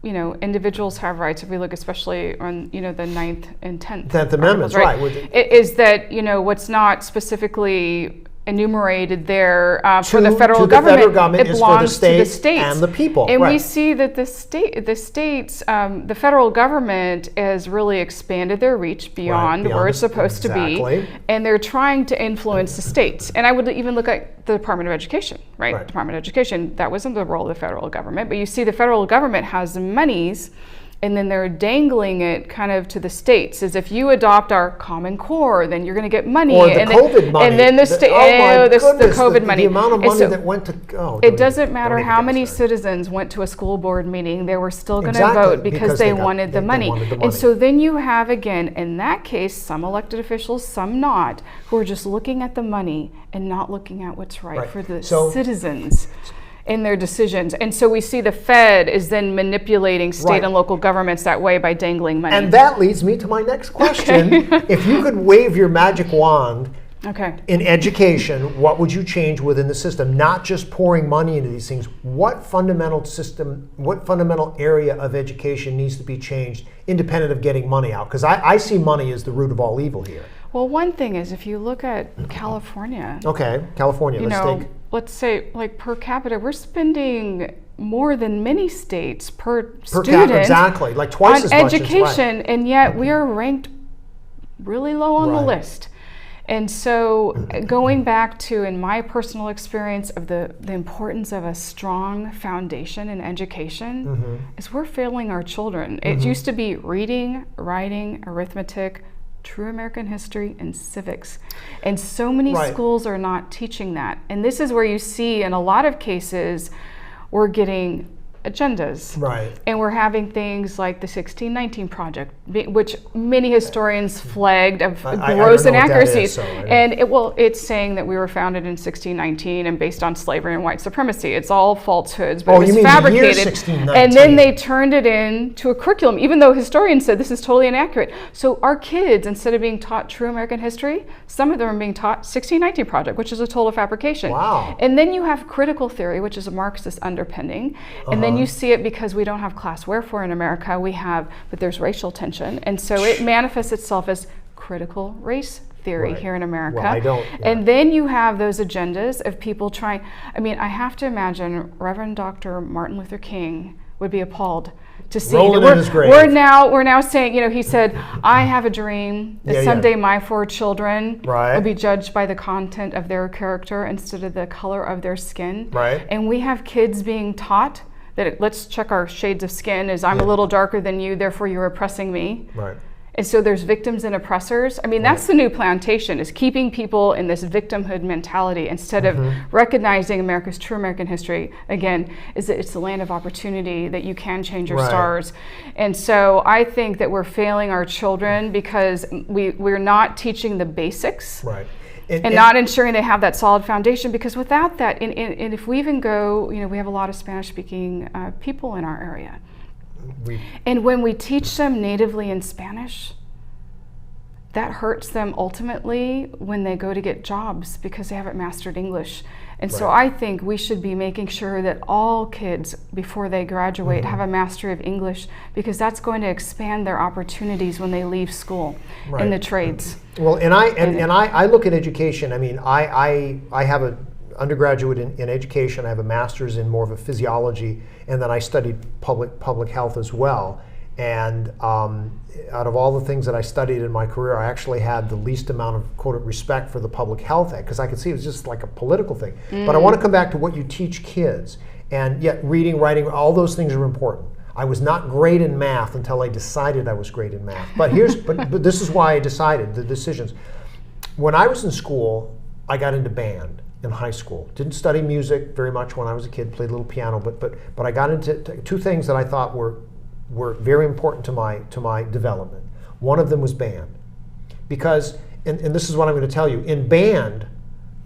individuals have rights. If we look especially on the 9th and 10th Amendments, right? Is that what's not specifically enumerated there for the federal government, it belongs to the states and the people. And we see that the states, the federal government has really expanded their reach beyond where it's supposed to be, and they're trying to influence the states. And I would even look at the Department of Education, right? Department of Education, that wasn't the role of the federal government, but you see the federal government has monies And then they're dangling it kind of to the states, as if you adopt our Common Core, then you're going to get money. Or the COVID money. And then the COVID money. The amount of money that went to, it doesn't matter how many citizens went to a school board meeting, they were still going to vote because they wanted the money. And so then you have, again, in that case, some elected officials, some not, who are just looking at the money and not looking at what's right for the citizens in their decisions. And so we see the Fed is then manipulating state and local governments that way by dangling money. And that leads me to my next question. If you could wave your magic wand in education, what would you change within the system? Not just pouring money into these things. What fundamental area of education needs to be changed independent of getting money out? Because I see money as the root of all evil here. Well, one thing is, if you look at California. California, let's say, like, per capita, we're spending more than many states per student. Exactly, like twice as much. On education, and yet we are ranked really low on the list. And so going back to, in my personal experience, of the importance of a strong foundation in education, is we're failing our children. It used to be reading, writing, arithmetic, true American history, and civics. And so many schools are not teaching that. And this is where you see, in a lot of cases, we're getting agendas. And we're having things like the 1619 Project, which many historians flagged of gross inaccuracies. And it's saying that we were founded in 1619 and based on slavery and white supremacy. It's all falsehoods, but it was fabricated. And then they turned it into a curriculum, even though historians said this is totally inaccurate. So our kids, instead of being taught true American history, some of them are being taught 1619 Project, which is a total fabrication. And then you have critical theory, which is a Marxist underpinning. And then you see it because we don't have class warfare in America. But there's racial tension. And so it manifests itself as critical race theory here in America. And then you have those agendas of people trying. I mean, I have to imagine Reverend Dr. Martin Luther King would be appalled to see. We're now saying, he said, I have a dream that someday my 4 children will be judged by the content of their character instead of the color of their skin. And we have kids being taught that let's check our shades of skin, as I'm a little darker than you, therefore you're oppressing me. And so there's victims and oppressors. I mean, that's the new plantation, is keeping people in this victimhood mentality instead of recognizing America's true American history, again, is that it's the land of opportunity, that you can change your stars. And so I think that we're failing our children because we're not teaching the basics. And not ensuring they have that solid foundation, because without that, and if we even go, we have a lot of Spanish-speaking people in our area. And when we teach them natively in Spanish, that hurts them ultimately when they go to get jobs because they haven't mastered English. And so I think we should be making sure that all kids, before they graduate, have a mastery of English, because that's going to expand their opportunities when they leave school in the trades. Well, and I look at education. I mean, I have an undergraduate in education. I have a master's in more of a physiology, and then I studied public health as well. And out of all the things that I studied in my career, I actually had the least amount of, quote, respect for the Public Health Act, because I could see it was just like a political thing. But I want to come back to what you teach kids. And yet reading, writing, all those things are important. I was not great in math until I decided I was great in math. But but this is why I decided the decisions. When I was in school, I got into band in high school. Didn't study music very much when I was a kid, played a little piano, but I got into 2 things that I thought were very important to my development. One of them was band. Because, and this is what I'm going to tell you, in band,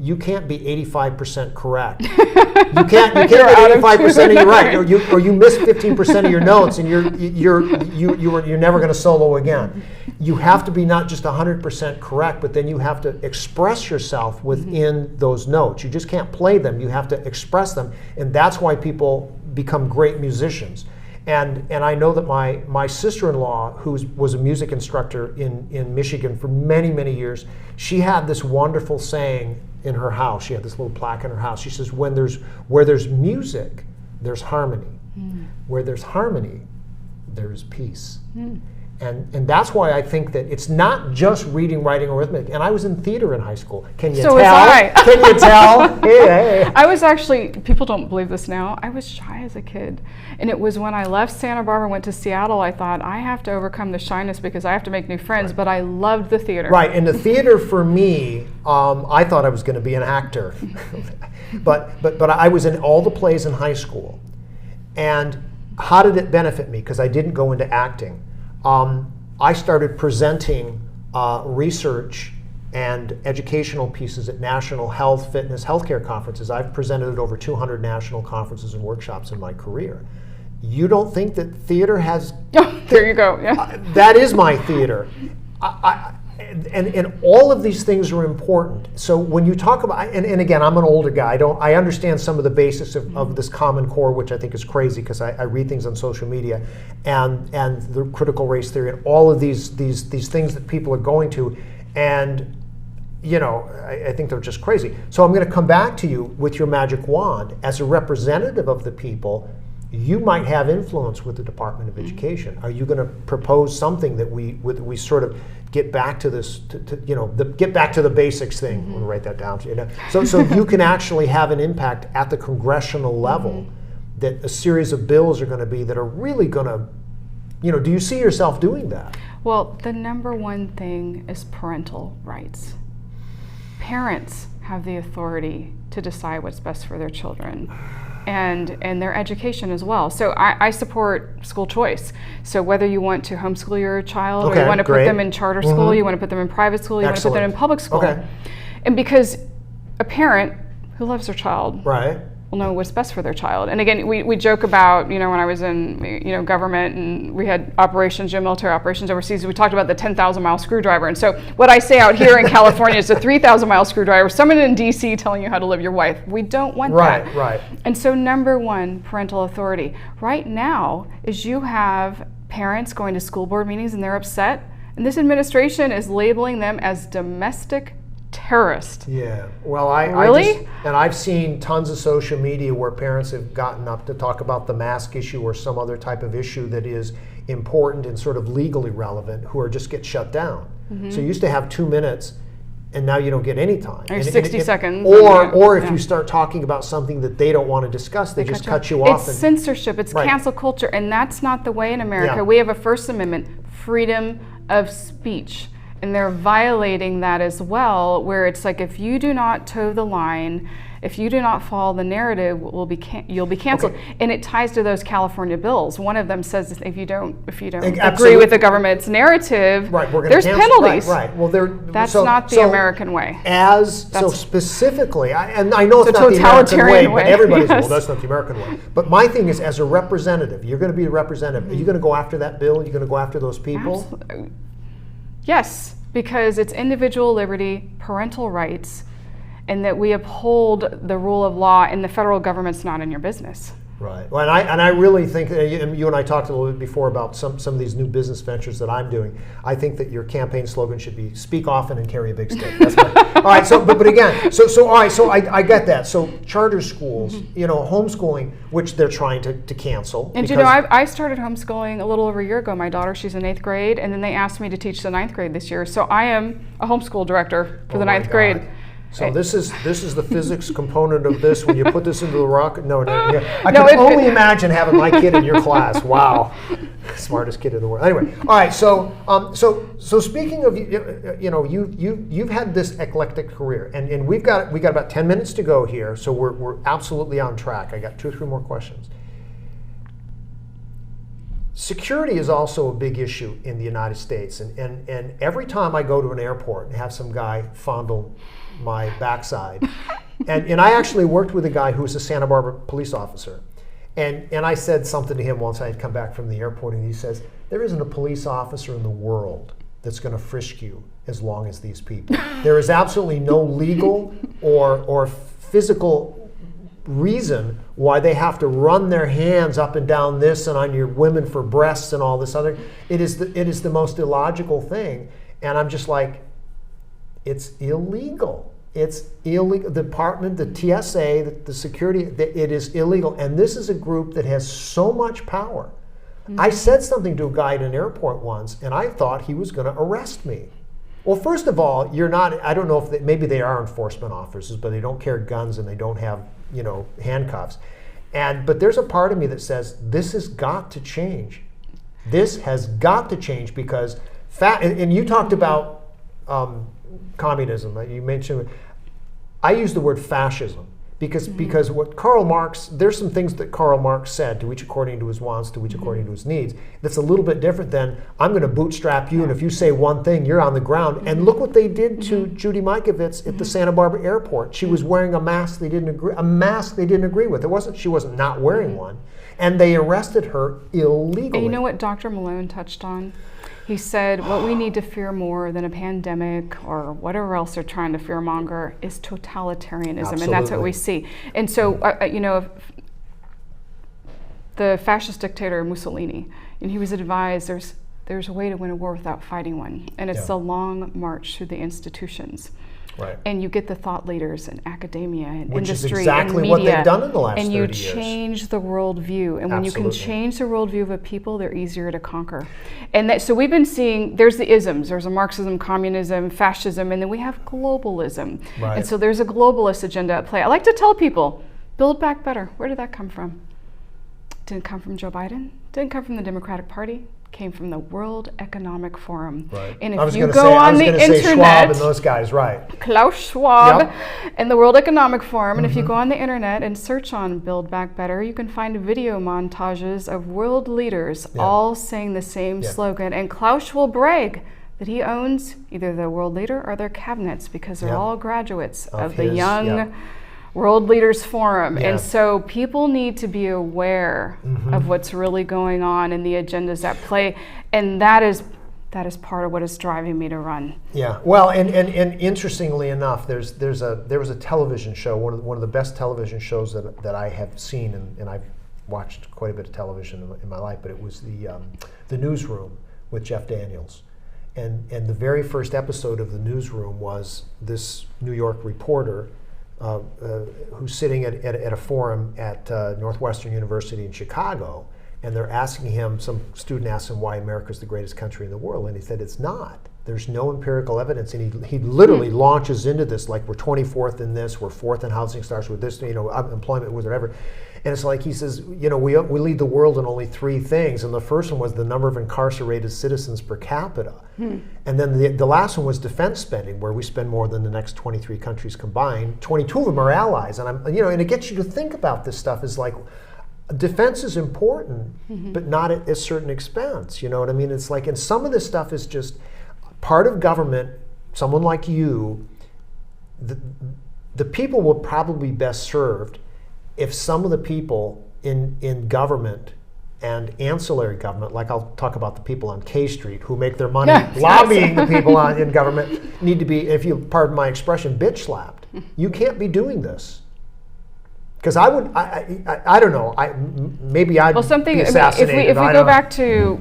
you can't be 85% correct. You can't get 85% of your right, or you miss 15% of your notes, and you're never going to solo again. You have to be not just 100% correct, but then you have to express yourself within those notes. You just can't play them. You have to express them, and that's why people become great musicians. And I know that my sister-in-law, who was a music instructor in Michigan for many, many years, she had this wonderful saying in her house. She had this little plaque in her house. She says, where there's music, there's harmony. Where there's harmony, there's peace. And that's why I think that it's not just reading, writing, arithmetic. And I was in theater in high school. Can you So tell? was I. Can you tell? Hey. I was actually, people don't believe this now, I was shy as a kid. And it was when I left Santa Barbara and went to Seattle, I thought, I have to overcome the shyness because I have to make new friends, but I loved the theater. Right, and the theater for me, I thought I was going to be an actor. but I was in all the plays in high school. And how did it benefit me? Because I didn't go into acting. I started presenting research and educational pieces at national health, fitness, healthcare conferences. I've presented at over 200 national conferences and workshops in my career. You don't think that theater has... There you go, yeah. That is my theater. And all of these things are important. So when you talk about, and again, I'm an older guy. I understand some of the basics of this Common Core, which I think is crazy because I read things on social media, and the critical race theory, and all of these things that people are going to, and I think they're just crazy. So I'm going to come back to you with your magic wand as a representative of the people. You might have influence with the Department of Education. Are you going to propose something that we sort of get back to this, get back to the basics thing? I'm going to write that down. So you can actually have an impact at the congressional level. That a series of bills are going to be that are really going to, do you see yourself doing that? Well, the number one thing is parental rights. Parents have the authority to decide what's best for their children. And their education as well. So I support school choice. So whether you want to homeschool your child, or you want to put them in charter school, you want to put them in private school, you want to put them in public school. And because a parent who loves their child will know what's best for their child. And again, we joke about, when I was in government and we had operations, military operations overseas, we talked about the 10,000-mile screwdriver. And so what I say out here in California is a 3,000-mile screwdriver. Someone in DC telling you how to live your life. We don't want that. Right. And so number one, parental authority. Right now is you have parents going to school board meetings and they're upset. And this administration is labeling them as domestic terrorist. Yeah. Well, I've seen tons of social media where parents have gotten up to talk about the mask issue or some other type of issue that is important and sort of legally relevant, who are just get shut down. So you used to have 2 minutes, and now you don't get any time. Or 60 seconds. Or if you start talking about something that they don't want to discuss, they just cut you off. It's censorship. It's cancel culture, and that's not the way in America. Yeah. We have a First Amendment, freedom of speech. And they're violating that as well, where it's like, if you do not toe the line, if you do not follow the narrative, you'll be canceled. And it ties to those California bills. One of them says if you don't agree with the government's narrative, there's penalties. Right. Well, that's not the American way. Specifically, and I know it's not the American way, but everybody's well, that's not the American way. But my thing is, as a representative, you're going to be a representative. Are you going to go after that bill? Are you going to go after those people? Absolutely. Yes, because it's individual liberty, parental rights, and that we uphold the rule of law, and the federal government's not in your business. Right. Well, and I really think, you and I talked a little bit before about some of these new business ventures that I'm doing. I think that your campaign slogan should be "Speak often and carry a big stick." That's right. All right. So, but again, all right. So I get that. So charter schools, homeschooling, which they're trying to cancel. And I started homeschooling a little over a year ago. My daughter, she's in 8th grade, and then they asked me to teach the 9th grade this year. So I am a homeschool director for the 9th grade. So this is the physics component of this. When you put this into the rocket, I can only imagine having my kid in your class. Wow, smartest kid in the world. Anyway, all right. So speaking of you've had this eclectic career, and we got about 10 minutes to go here. So we're absolutely on track. I got 2 or 3 more questions. Security is also a big issue in the United States, and every time I go to an airport and have some guy fondle my backside, and I actually worked with a guy who was a Santa Barbara police officer, and I said something to him once I had come back from the airport, and he says, "There isn't a police officer in the world that's going to frisk you as long as these people. There is absolutely no legal or physical reason why they have to run their hands up and down this and on your women for breasts and all this other. It is the most illogical thing." And I'm just like, it's illegal. It's illegal. The department, the TSA, the security, it is illegal. And this is a group that has so much power. I said something to a guy at an airport once, and I thought he was going to arrest me. Well, first of all, you're not, I don't know if maybe they are enforcement officers, but they don't carry guns and they don't have, handcuffs. But there's a part of me that says, this has got to change. This has got to change because, and you talked about communism, you mentioned, I use the word fascism. Because what Karl Marx, there's some things that Karl Marx said, to each according to his wants, to each according to his needs, that's a little bit different than, I'm going to bootstrap you, and if you say one thing, you're on the ground. And look what they did to Judy Mikovits at the Santa Barbara airport. She was wearing a mask they didn't agree with. She wasn't not wearing one. And they arrested her illegally. And you know what Dr. Malone touched on? He said, what we need to fear more than a pandemic or whatever else they're trying to fearmonger is totalitarianism. Absolutely. And that's what we see. And so, the fascist dictator Mussolini, and he was advised there's a way to win a war without fighting one. And it's a long march through the institutions. Right. And you get the thought leaders in academia and which industry is exactly and media, what they've done in the last 30 years. And you change the worldview. And when you can change the worldview of a people, they're easier to conquer. And so we've been seeing, there's the isms. There's a Marxism, communism, fascism, and then we have globalism. Right. And so there's a globalist agenda at play. I like to tell people, Build Back Better. Where did that come from? Didn't come from Joe Biden. Didn't come from the Democratic Party. Came from the World Economic Forum. Right. And if you go on the internet, Schwab and those guys, right? Klaus Schwab and the World Economic Forum, and if you go on the internet and search on Build Back Better, you can find video montages of world leaders all saying the same slogan. And Klaus will brag that he owns either the world leader or their cabinets because they're all graduates of the Young World Leaders Forum. And so people need to be aware of what's really going on and the agendas at play. And that is part of what is driving me to run. Yeah. Well, and interestingly enough, there was a television show, one of the best television shows that I have seen, and I've watched quite a bit of television in my life, but it was the Newsroom with Jeff Daniels. And the very first episode of the Newsroom was this New York reporter who's sitting at a forum at Northwestern University in Chicago, and they're asking him, some student asked him why America's the greatest country in the world, and he said it's not. There's no empirical evidence, and he literally launches into this, like we're 24th in this, we're 4th in housing starts with this, employment, whatever. And it's like he says, we lead the world in only 3 things, and the first one was the number of incarcerated citizens per capita. And then the last one was defense spending, where we spend more than the next 23 countries combined. 22 of them are allies, and and it gets you to think about this stuff. Is like, defense is important, but not at a certain expense. You know what I mean? It's like, and some of this stuff is just part of government. Someone like you, the people will probably be best served if some of the people in government and ancillary government, like I'll talk about the people on K Street who make their money lobbying the people in government, need to be, if you pardon my expression, bitch slapped. You can't be doing this. Because I don't know. Maybe I'd be assassinated. If we go back to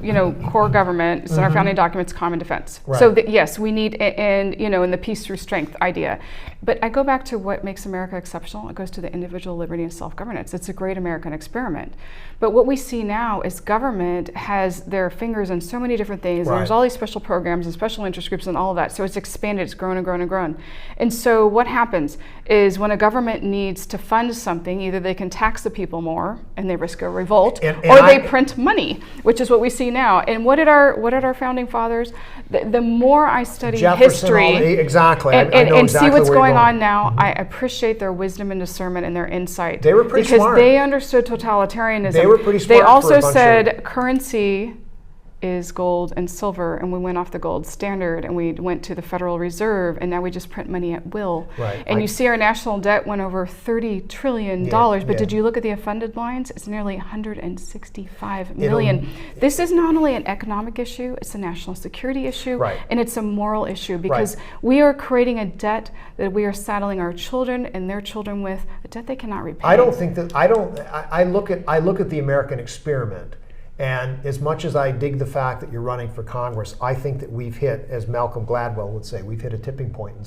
core government, it's in our founding documents, common defense. Right. So yes, we need in the peace through strength idea. But I go back to what makes America exceptional. It goes to the individual liberty and self-governance. It's a great American experiment. But what we see now is government has their fingers in so many different things. Right. There's all these special programs and special interest groups and all of that. So it's expanded, it's grown and grown and grown. And so what happens is when a government needs to fund something, either they can tax the people more and they risk a revolt, or they print money, which is what we see now. And what did our founding fathers? The more I study history, exactly, and see what's going on now, I appreciate their wisdom and discernment and their insight. They were pretty smart. Because they understood totalitarianism. They were pretty smart. They also said currency is gold and silver, and we went off the gold standard and we went to the Federal Reserve, and now we just print money at will. Right. And you see our national debt went over $30 trillion, but did you look at the unfunded lines? It's nearly $165 million. This is not only an economic issue, it's a national security issue, and it's a moral issue, because we are creating a debt that we are saddling our children and their children with, a debt they cannot repay. I look at the American experiment. And as much as I dig the fact that you're running for Congress, I think that we've hit, as Malcolm Gladwell would say, we've hit a tipping point in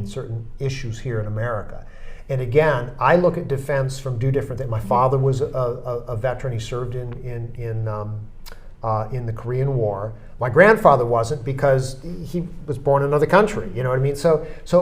certain issues here in America. And again, I look at defense from two different things. My father was a veteran. He served in in the Korean War. My grandfather wasn't because he was born in another country. You know what I mean?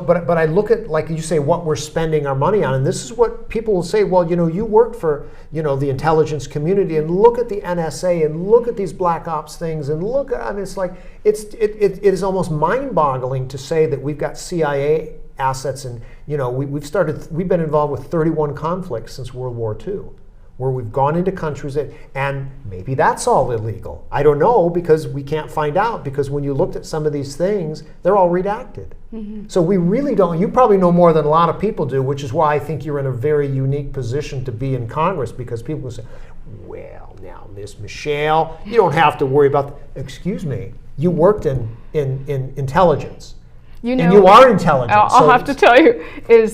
But I look at, like you say, what we're spending our money on, and this is what people will say. Well, you work for the intelligence community, and look at the NSA, and look at these black ops things, and look. I mean, it's like it is almost mind-boggling to say that we've got CIA assets, and we've been involved with 31 conflicts since World War II. Where we've gone into countries and maybe that's all illegal. I don't know, because we can't find out, because when you looked at some of these things, they're all redacted. So we really don't, you probably know more than a lot of people do, which is why I think you're in a very unique position to be in Congress, because people will say, well, now, Miss Michele, you don't have to worry about, excuse me, you worked in intelligence. And you are intelligent. I'll have to tell you, I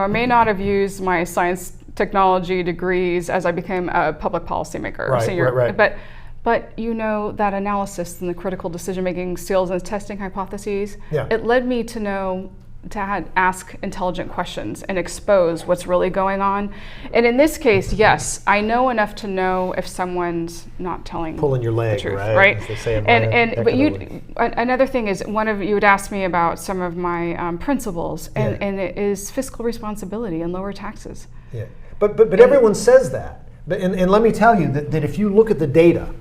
may not have used my science technology degrees as I became a public policymaker or senior, right. but that analysis and the critical decision-making skills and testing hypotheses, it led me to ask intelligent questions and expose what's really going on. And in this case, yes, I know enough to know if someone's not pulling your leg, the truth, right? As they say in another thing is, you would ask me about some of my principles, and it is fiscal responsibility and lower taxes. Yeah. But everyone says that. And let me tell you that if you look at the data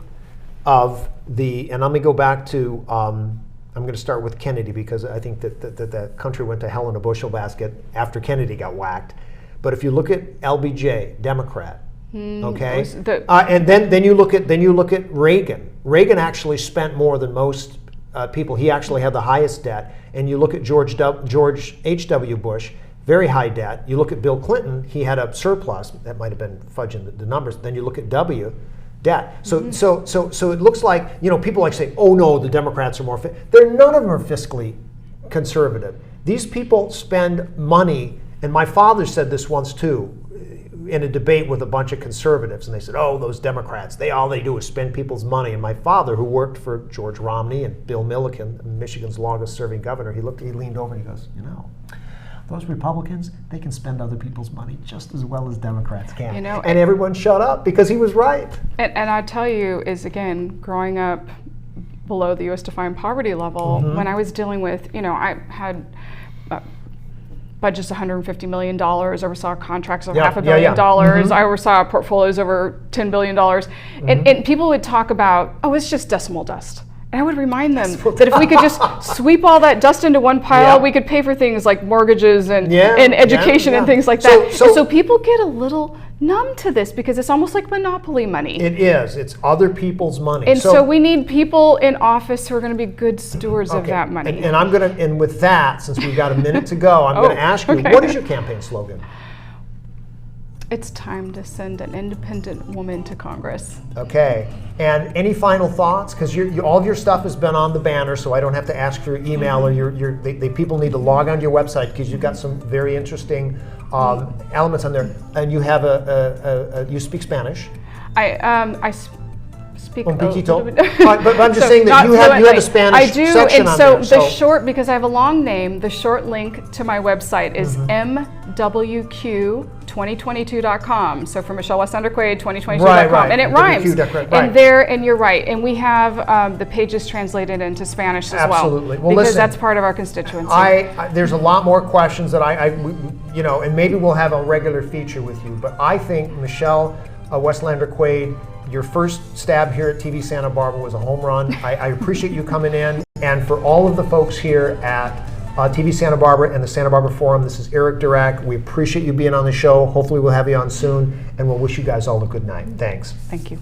of and let me go back to, I'm going to start with Kennedy, because I think that the country went to hell in a bushel basket after Kennedy got whacked. But if you look at LBJ, Democrat, okay, and then you look at Reagan. Reagan actually spent more than most people. He actually had the highest debt. And you look at George H.W. Bush. Very high debt. You look at Bill Clinton, he had a surplus. That might have been fudging the numbers. Then you look at W, debt. So it looks like, people like say, oh no, the Democrats are more none of them are fiscally conservative. These people spend money, and my father said this once too, in a debate with a bunch of conservatives, and they said, oh, those Democrats, all they do is spend people's money. And my father, who worked for George Romney and Bill Milliken, Michigan's longest serving governor, he leaned over and he goes, those Republicans, they can spend other people's money just as well as Democrats can. And everyone shut up because he was right. And I tell you, again, growing up below the U.S. defined poverty level, when I was dealing with, I had budgets $150 million, oversaw contracts of $500 million, I oversaw portfolios over $10 billion. And people would talk about, oh, it's just decimal dust. And I would remind them that if we could just sweep all that dust into one pile, we could pay for things like mortgages and education and things like that. So people get a little numb to this because it's almost like monopoly money. It is. It's other people's money. And so we need people in office who are going to be good stewards of that money. And with that, since we've got a minute to go, I'm going to ask you, what is your campaign slogan? It's time to send an independent woman to Congress. Okay. And any final thoughts? Because all of your stuff has been on the banner, so I don't have to ask for your email or people need to log onto your website because you've got some very interesting elements on there. And you have you speak Spanish. I speak a little bit. But I'm just saying that you have a Spanish section on there. And so the short, because I have a long name, the short link to my website is mwq2022.com. So for Michele Weslander Quaid, 2022.com. And it rhymes. And you're right. And we have the pages translated into Spanish as well. Absolutely. Well, because listen, that's part of our constituency. There's a lot more questions that and maybe we'll have a regular feature with you. But I think Michele Weslander Quaid, your first stab here at TV Santa Barbara was a home run. I appreciate you coming in. And for all of the folks here at TV Santa Barbara and the Santa Barbara Forum, this is Eric Durak. We appreciate you being on the show. Hopefully we'll have you on soon. And we'll wish you guys all a good night. Thanks. Thank you.